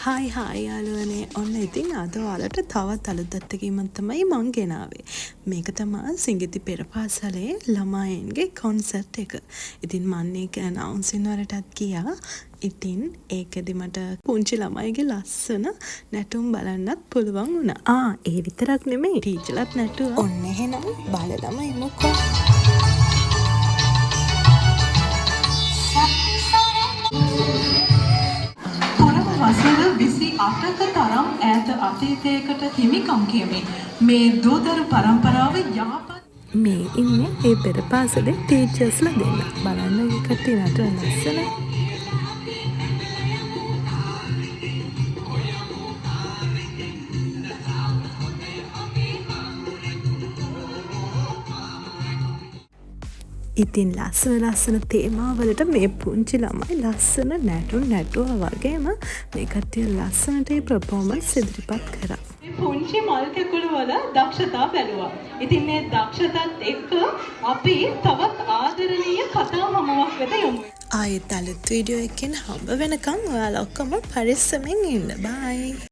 Hi යාළුවනේ ඔන්න ඉතින් අද ඔයාලට තවත් අලුත් අත්දැකීමක් තමයි මං ගෙනාවේ. මේක තමයි සිඟිති පෙර පාසලේ ළමයින්ගේ කොන්සර්ට් එක. ඉතින් මම ඒක ඇනවුන්සින් වලටත් ගියා. ඉතින් ඒකෙදි මට පුංචි ළමයිගේ ලස්සන නැටුම් බලන්නත් පුළුවන් වුණා. ඒ විතරක් නෙමෙයි ටීචර්ලත් නැටුවා. ඔන්න එහෙනම් බලලම එමුකෝ. වසර 28ක තරම් ඈත අතීතයකට හිමිකම් කියමින් මේ දූදරු පරම්පරාව යහපත් මේ ඉන්නේ ඒ පෙර පාසලේ ටීචර්ස්ලා දෙන්න. බලන්න ඒ කට්ටිය නටන ලස්සන. ඉතින් ලස්සන තේමාවලට මේ පුංචි ළමයි ලස්සන නැටුම් නැටුවා වගේම මේ කට්ටිය ලස්සනට ඒ පර්ෆෝමන්ස් ඉදිරිපත් කරා. පුංචි මල් කැකුළු වල දක්ෂතා බැලුවා. ඉතින් මේ දක්ෂතාත් එක්ක අපි තවත් ආදරණීය කතා හමුවක් වෙත යමු. ආයෙත් අලුත් වීඩියෝ එකකින් හම්බ වෙනකම් ඔයාලා ඔක්කොම පරිස්සමෙන් ඉන්න. බයි.